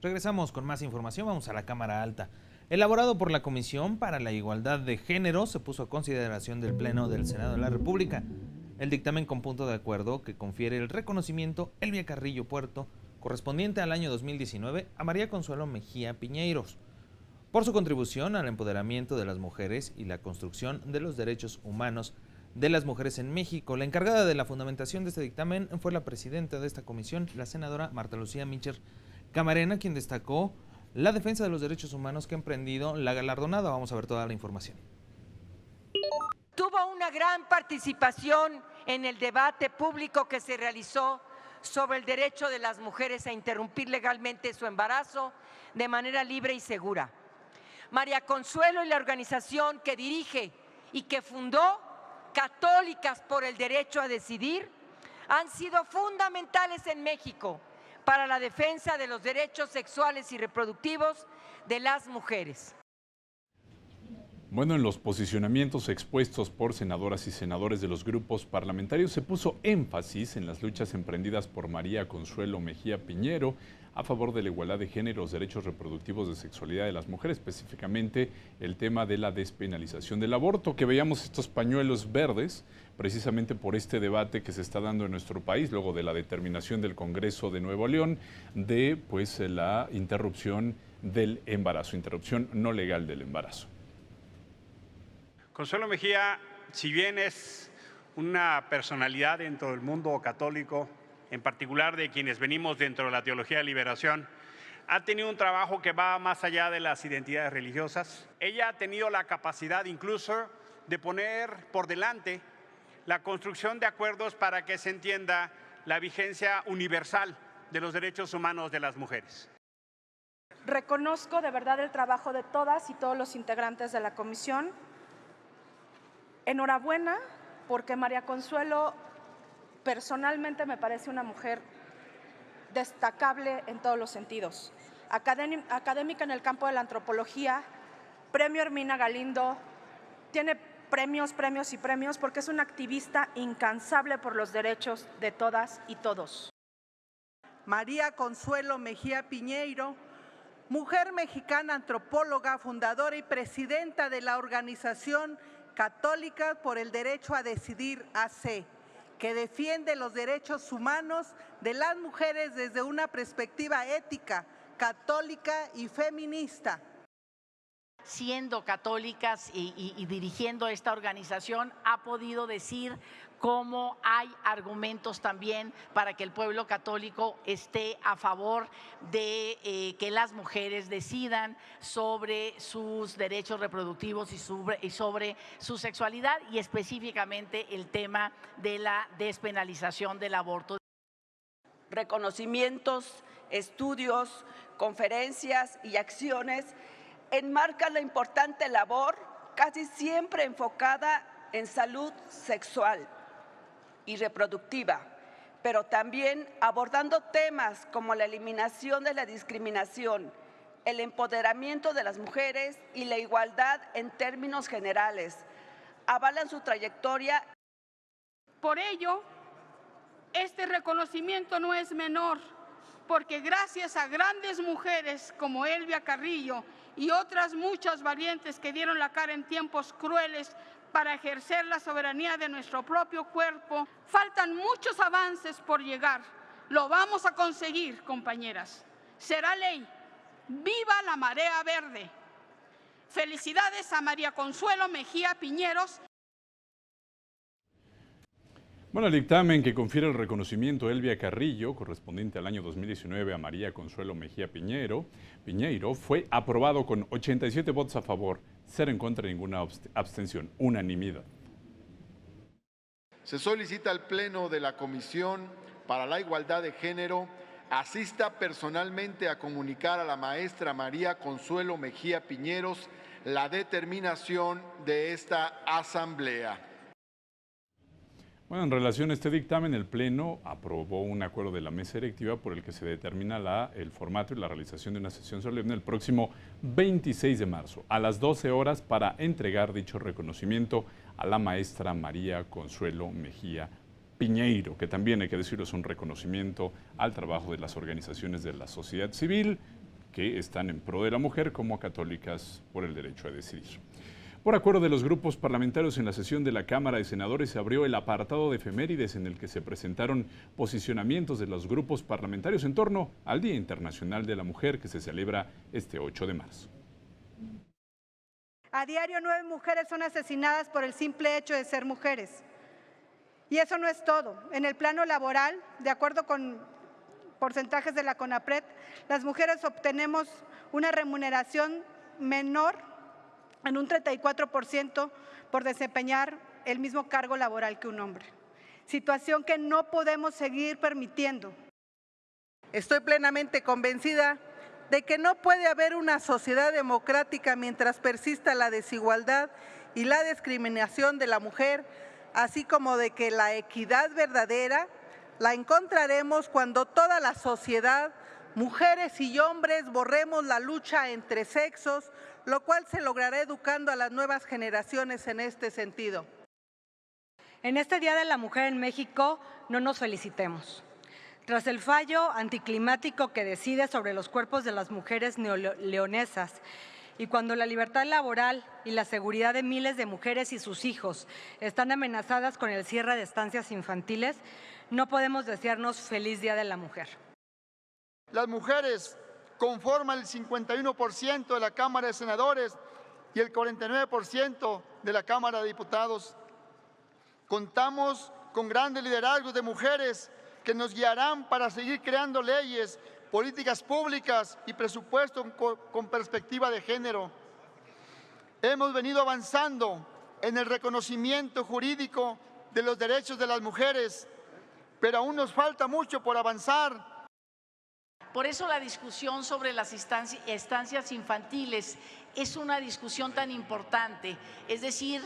Regresamos con más información, vamos a la Cámara Alta. Elaborado por la Comisión para la Igualdad de Género, se puso a consideración del Pleno del Senado de la República. El dictamen con punto de acuerdo que confiere el reconocimiento Elvia Carrillo Puerto, correspondiente al año 2019, a María Consuelo Mejía Piñeiros, por su contribución al empoderamiento de las mujeres y la construcción de los derechos humanos de las mujeres en México. La encargada de la fundamentación de este dictamen fue la presidenta de esta comisión, la senadora Marta Lucía Mitcher Camarena, quien destacó la defensa de los derechos humanos que ha emprendido la galardonada. Vamos a ver toda la información. Tuvo una gran participación en el debate público que se realizó sobre el derecho de las mujeres a interrumpir legalmente su embarazo de manera libre y segura. María Consuelo y la organización que dirige y que fundó, Católicas por el Derecho a Decidir, han sido fundamentales en México para la defensa de los derechos sexuales y reproductivos de las mujeres. Bueno, en los posicionamientos expuestos por senadoras y senadores de los grupos parlamentarios se puso énfasis en las luchas emprendidas por María Consuelo Mejía Piñero a favor de la igualdad de género y los derechos reproductivos de sexualidad de las mujeres, específicamente el tema de la despenalización del aborto, que veíamos estos pañuelos verdes precisamente por este debate que se está dando en nuestro país luego de la determinación del Congreso de Nuevo León de la interrupción del embarazo, interrupción no legal del embarazo. Consuelo Mejía, si bien es una personalidad dentro del mundo católico, en particular de quienes venimos dentro de la teología de liberación, ha tenido un trabajo que va más allá de las identidades religiosas. Ella ha tenido la capacidad incluso de poner por delante la construcción de acuerdos para que se entienda la vigencia universal de los derechos humanos de las mujeres. Reconozco de verdad el trabajo de todas y todos los integrantes de la comisión. Enhorabuena, porque María Consuelo personalmente me parece una mujer destacable en todos los sentidos. Académica en el campo de la antropología, premio Hermina Galindo, tiene premios porque es una activista incansable por los derechos de todas y todos. María Consuelo Mejía Piñeiro, mujer mexicana antropóloga, fundadora y presidenta de la organización Católicas por el Derecho a Decidir AC, que defiende los derechos humanos de las mujeres desde una perspectiva ética, católica y feminista. Siendo católicas y dirigiendo esta organización, ha podido decir cómo hay argumentos también para que el pueblo católico esté a favor de que las mujeres decidan sobre sus derechos reproductivos y sobre su sexualidad, y específicamente el tema de la despenalización del aborto. Reconocimientos, estudios, conferencias y acciones enmarcan la importante labor, casi siempre enfocada en salud sexual y reproductiva, pero también abordando temas como la eliminación de la discriminación, el empoderamiento de las mujeres y la igualdad en términos generales. Avalan su trayectoria. Por ello, este reconocimiento no es menor, porque gracias a grandes mujeres como Elvia Carrillo y otras muchas valientes que dieron la cara en tiempos crueles para ejercer la soberanía de nuestro propio cuerpo, faltan muchos avances por llegar. Lo vamos a conseguir, compañeras. Será ley. ¡Viva la marea verde! Felicidades a María Consuelo Mejía Piñeros. Bueno, el dictamen que confiere el reconocimiento a Elvia Carrillo, correspondiente al año 2019 a María Consuelo Mejía Piñeiro, fue aprobado con 87 votos a favor, 0 en contra y ninguna abstención, unanimidad. Se solicita al Pleno de la Comisión para la Igualdad de Género asista personalmente a comunicar a la maestra María Consuelo Mejía Piñeros la determinación de esta asamblea. Bueno, en relación a este dictamen, el Pleno aprobó un acuerdo de la mesa directiva por el que se determina el formato y la realización de una sesión solemne el próximo 26 de marzo a las 12 horas para entregar dicho reconocimiento a la maestra María Consuelo Mejía Piñeiro, que también hay que decirlo es un reconocimiento al trabajo de las organizaciones de la sociedad civil, que están en pro de la mujer como Católicas por el Derecho a Decidir. Por acuerdo de los grupos parlamentarios, en la sesión de la Cámara de Senadores se abrió el apartado de efemérides en el que se presentaron posicionamientos de los grupos parlamentarios en torno al Día Internacional de la Mujer, que se celebra este 8 de marzo. A diario 9 mujeres son asesinadas por el simple hecho de ser mujeres. Y eso no es todo. En el plano laboral, de acuerdo con porcentajes de la CONAPRED, las mujeres obtenemos una remuneración menor en un 34% por desempeñar el mismo cargo laboral que un hombre. Situación que no podemos seguir permitiendo. Estoy plenamente convencida de que no puede haber una sociedad democrática mientras persista la desigualdad y la discriminación de la mujer, así como de que la equidad verdadera la encontraremos cuando toda la sociedad, mujeres y hombres, borremos la lucha entre sexos, lo cual se logrará educando a las nuevas generaciones en este sentido. En este Día de la Mujer en México no nos felicitemos. Tras el fallo anticlimático que decide sobre los cuerpos de las mujeres neoleonesas y cuando la libertad laboral y la seguridad de miles de mujeres y sus hijos están amenazadas con el cierre de estancias infantiles, no podemos desearnos feliz Día de la Mujer. Las mujeres conforman el 51% de la Cámara de Senadores y el 49% de la Cámara de Diputados. Contamos con grandes liderazgos de mujeres que nos guiarán para seguir creando leyes, políticas públicas y presupuestos con perspectiva de género. Hemos venido avanzando en el reconocimiento jurídico de los derechos de las mujeres, pero aún nos falta mucho por avanzar. Por eso la discusión sobre las estancias infantiles es una discusión tan importante. Es decir,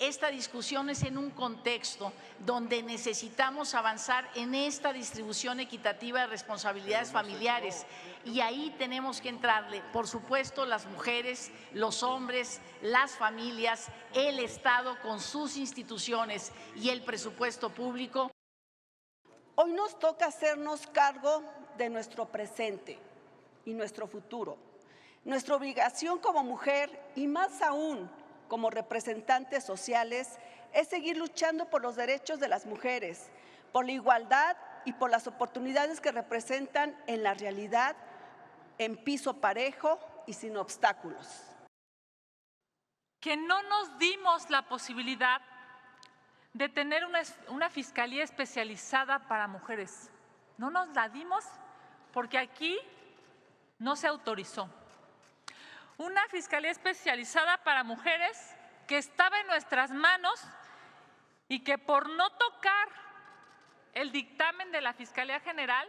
esta discusión es en un contexto donde necesitamos avanzar en esta distribución equitativa de responsabilidades familiares. Y ahí tenemos que entrarle, por supuesto, las mujeres, los hombres, las familias, el Estado con sus instituciones y el presupuesto público. Hoy nos toca hacernos cargo de nuestro presente y nuestro futuro. Nuestra obligación como mujer y más aún como representantes sociales es seguir luchando por los derechos de las mujeres, por la igualdad y por las oportunidades que representan en la realidad, en piso parejo y sin obstáculos. Que no nos dimos la posibilidad de tener una fiscalía especializada para mujeres. No nos la dimos porque aquí no se autorizó. Una fiscalía especializada para mujeres que estaba en nuestras manos y que por no tocar el dictamen de la Fiscalía General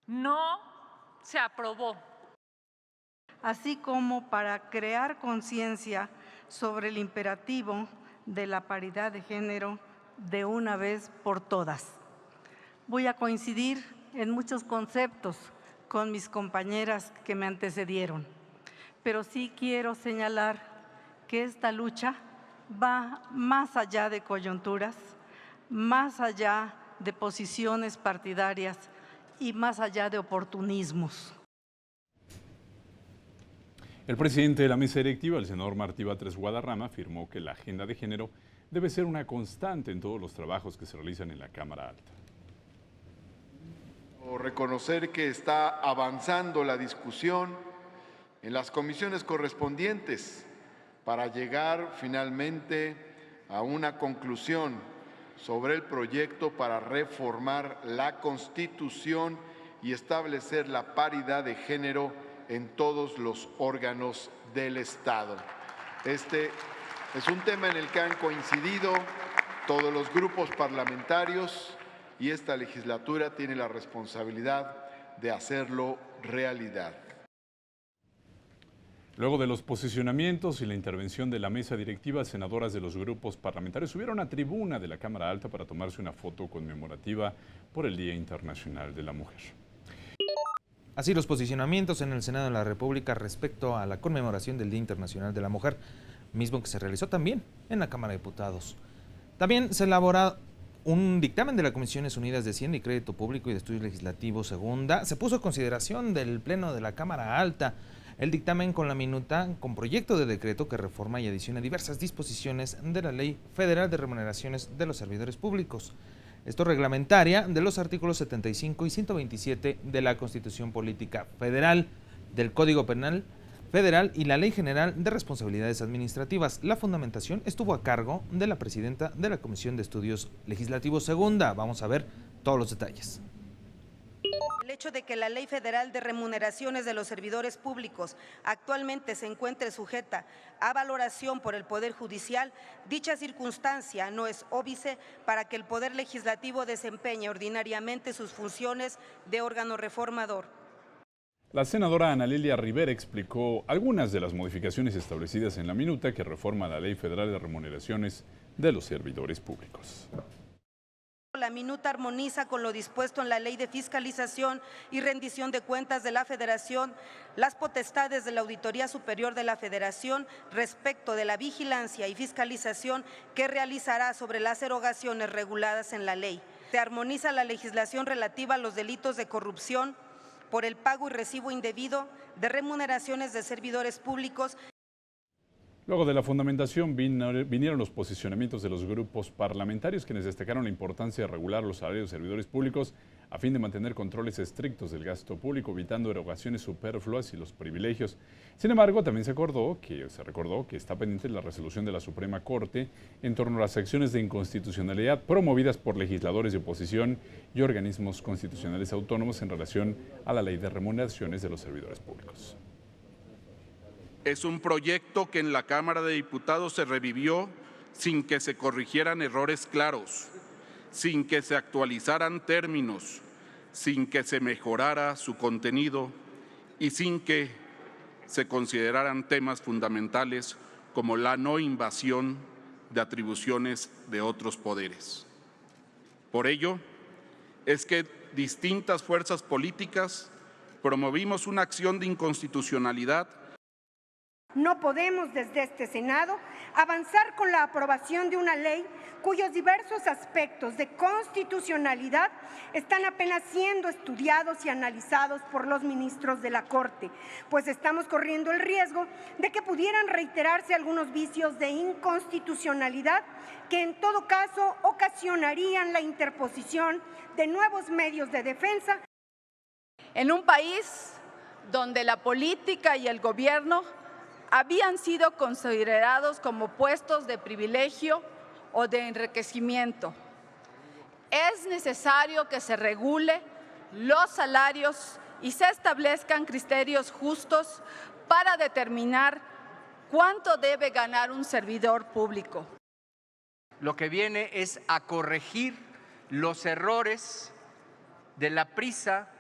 no se aprobó. Así como para crear conciencia sobre el imperativo de la paridad de género de una vez por todas. Voy a coincidir en muchos conceptos con mis compañeras que me antecedieron, pero sí quiero señalar que esta lucha va más allá de coyunturas, más allá de posiciones partidarias y más allá de oportunismos. El presidente de la mesa directiva, el senador Martí Batres Guadarrama, afirmó que la agenda de género debe ser una constante en todos los trabajos que se realizan en la Cámara Alta. Reconocer que está avanzando la discusión en las comisiones correspondientes para llegar finalmente a una conclusión sobre el proyecto para reformar la Constitución y establecer la paridad de género en todos los órganos del Estado. Este es un tema en el que han coincidido todos los grupos parlamentarios y esta legislatura tiene la responsabilidad de hacerlo realidad. Luego de los posicionamientos y la intervención de la mesa directiva, senadoras de los grupos parlamentarios subieron a tribuna de la Cámara Alta para tomarse una foto conmemorativa por el Día Internacional de la Mujer. Así los posicionamientos en el Senado de la República respecto a la conmemoración del Día Internacional de la Mujer, mismo que se realizó también en la Cámara de Diputados. También se elaboró Un dictamen de la Comisiones Unidas de Hacienda y Crédito Público y de Estudios Legislativos Segunda se puso a consideración del Pleno de la Cámara Alta. El dictamen con la minuta con proyecto de decreto que reforma y adiciona diversas disposiciones de la Ley Federal de Remuneraciones de los Servidores Públicos. Esto reglamentaria de los artículos 75 y 127 de la Constitución Política Federal, del Código Penal Federal y la Ley General de Responsabilidades Administrativas. La fundamentación estuvo a cargo de la presidenta de la Comisión de Estudios Legislativos Segunda. Vamos a ver todos los detalles. El hecho de que la Ley Federal de Remuneraciones de los Servidores Públicos actualmente se encuentre sujeta a valoración por el Poder Judicial, dicha circunstancia no es óbice para que el Poder Legislativo desempeñe ordinariamente sus funciones de órgano reformador. La senadora Ana Lilia Rivera explicó algunas de las modificaciones establecidas en la minuta que reforma la Ley Federal de Remuneraciones de los Servidores Públicos. La minuta armoniza con lo dispuesto en la Ley de Fiscalización y Rendición de Cuentas de la Federación las potestades de la Auditoría Superior de la Federación respecto de la vigilancia y fiscalización que realizará sobre las erogaciones reguladas en la ley. Se armoniza la legislación relativa a los delitos de corrupción por el pago y recibo indebido de remuneraciones de servidores públicos. Luego de la fundamentación vinieron los posicionamientos de los grupos parlamentarios, quienes destacaron la importancia de regular los salarios de servidores públicos a fin de mantener controles estrictos del gasto público, evitando erogaciones superfluas y los privilegios. Sin embargo, también se recordó que está pendiente la resolución de la Suprema Corte en torno a las acciones de inconstitucionalidad promovidas por legisladores de oposición y organismos constitucionales autónomos en relación a la Ley de Remuneraciones de los Servidores Públicos. Es un proyecto que en la Cámara de Diputados se revivió sin que se corrigieran errores claros, sin que se actualizaran términos, sin que se mejorara su contenido y sin que se consideraran temas fundamentales como la no invasión de atribuciones de otros poderes. Por ello, es que distintas fuerzas políticas promovimos una acción de inconstitucionalidad. No podemos desde este Senado avanzar con la aprobación de una ley cuyos diversos aspectos de constitucionalidad están apenas siendo estudiados y analizados por los ministros de la Corte, pues estamos corriendo el riesgo de que pudieran reiterarse algunos vicios de inconstitucionalidad que en todo caso ocasionarían la interposición de nuevos medios de defensa. En un país donde la política y el gobierno habían sido considerados como puestos de privilegio o de enriquecimiento, es necesario que se regule los salarios y se establezcan criterios justos para determinar cuánto debe ganar un servidor público. Lo que viene es a corregir los errores de la prisa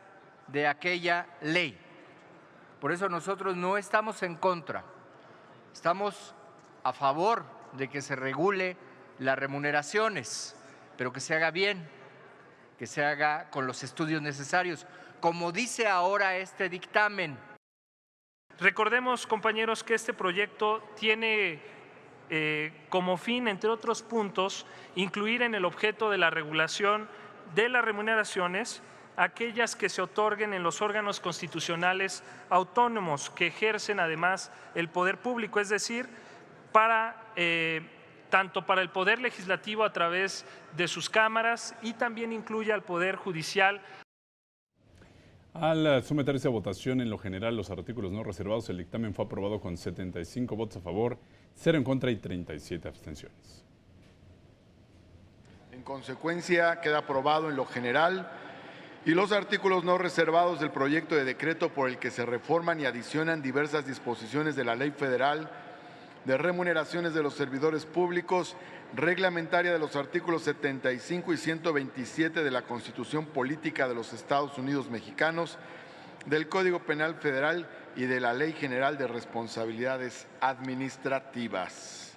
de aquella ley. Por eso nosotros no estamos en contra. Estamos a favor de que se regule las remuneraciones, pero que se haga bien, que se haga con los estudios necesarios, como dice ahora este dictamen. Recordemos, compañeros, que este proyecto tiene como fin, entre otros puntos, incluir en el objeto de la regulación de las remuneraciones aquellas que se otorguen en los órganos constitucionales autónomos que ejercen además el poder público, es decir, tanto para el Poder Legislativo a través de sus cámaras y también incluye al Poder Judicial. Al someterse a votación en lo general los artículos no reservados, el dictamen fue aprobado con 75 votos a favor, 0 en contra y 37 abstenciones. En consecuencia, queda aprobado en lo general y los artículos no reservados del proyecto de decreto por el que se reforman y adicionan diversas disposiciones de la Ley Federal de Remuneraciones de los Servidores Públicos, reglamentaria de los artículos 75 y 127 de la Constitución Política de los Estados Unidos Mexicanos, del Código Penal Federal y de la Ley General de Responsabilidades Administrativas.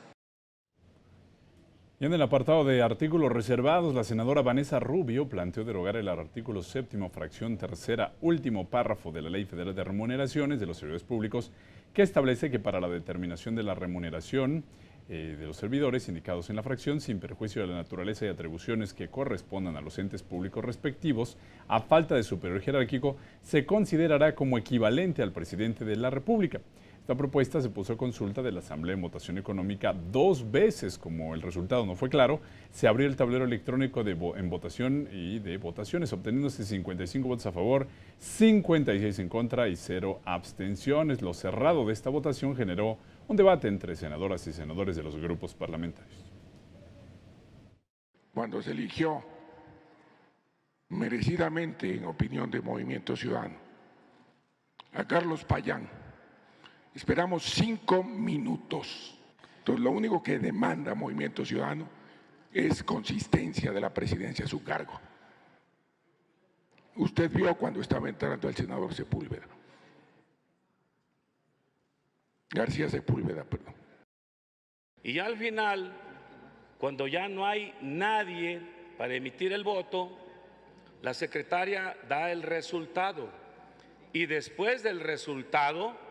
Y en el apartado de artículos reservados, la senadora Vanessa Rubio planteó derogar el artículo 7º, fracción 3ª, último párrafo de la Ley Federal de Remuneraciones de los Servidores Públicos, que establece que para la determinación de la remuneración de los servidores indicados en la fracción, sin perjuicio de la naturaleza y atribuciones que correspondan a los entes públicos respectivos, a falta de superior jerárquico, se considerará como equivalente al presidente de la República. Esta propuesta se puso a consulta de la Asamblea en votación económica 2 veces. Como el resultado no fue claro, se abrió el tablero electrónico en votación y de votaciones, obteniéndose 55 votos a favor, 56 en contra y 0 abstenciones. Lo cerrado de esta votación generó un debate entre senadoras y senadores de los grupos parlamentarios. Cuando se eligió merecidamente, en opinión de Movimiento Ciudadano, a Carlos Payán, esperamos 5 minutos. Entonces, lo único que demanda Movimiento Ciudadano es consistencia de la presidencia a su cargo. Usted vio cuando estaba entrando el senador Sepúlveda. García Sepúlveda, perdón. Y ya al final, cuando ya no hay nadie para emitir el voto, la secretaria da el resultado. Y después del resultado,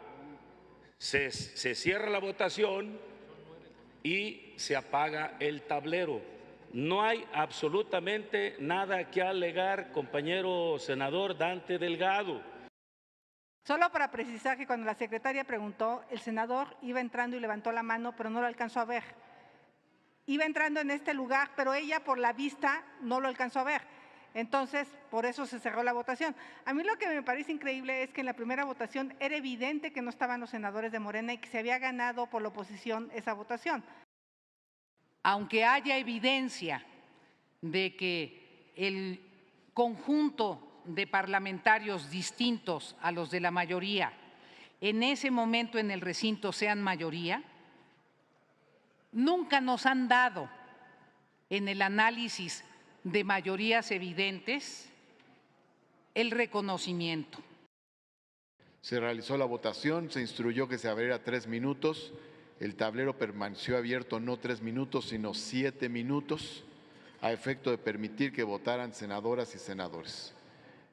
se cierra la votación y se apaga el tablero. No hay absolutamente nada que alegar, compañero senador Dante Delgado. Solo para precisar que cuando la secretaria preguntó, el senador iba entrando y levantó la mano, pero no lo alcanzó a ver. Iba entrando en este lugar, pero ella por la vista no lo alcanzó a ver. Entonces, por eso se cerró la votación. A mí lo que me parece increíble es que en la primera votación era evidente que no estaban los senadores de Morena y que se había ganado por la oposición esa votación. Aunque haya evidencia de que el conjunto de parlamentarios distintos a los de la mayoría en ese momento en el recinto sean mayoría, nunca nos han dado en el análisis de mayorías evidentes el reconocimiento. Se realizó la votación, se instruyó que se abriera 3 minutos, el tablero permaneció abierto no 3 minutos, sino 7 minutos, a efecto de permitir que votaran senadoras y senadores.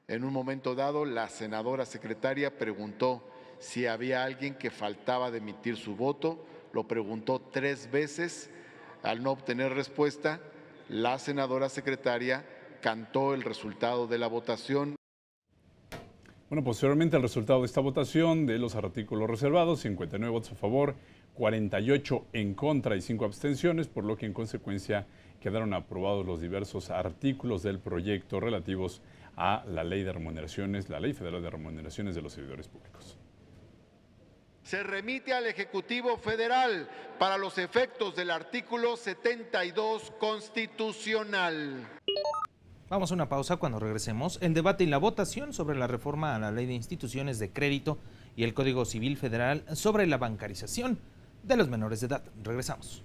En un momento dado, la senadora secretaria preguntó si había alguien que faltaba de emitir su voto, lo preguntó 3 veces, al no obtener respuesta, la senadora secretaria cantó el resultado de la votación. Bueno, posteriormente el resultado de esta votación de los artículos reservados, 59 votos a favor, 48 en contra y 5 abstenciones, por lo que en consecuencia quedaron aprobados los diversos artículos del proyecto relativos a la Ley de Remuneraciones, la Ley Federal de Remuneraciones de los Servidores Públicos. Se remite al Ejecutivo Federal para los efectos del artículo 72 constitucional. Vamos a una pausa. Cuando regresemos, el debate y la votación sobre la reforma a la Ley de Instituciones de Crédito y el Código Civil Federal sobre la bancarización de los menores de edad. Regresamos.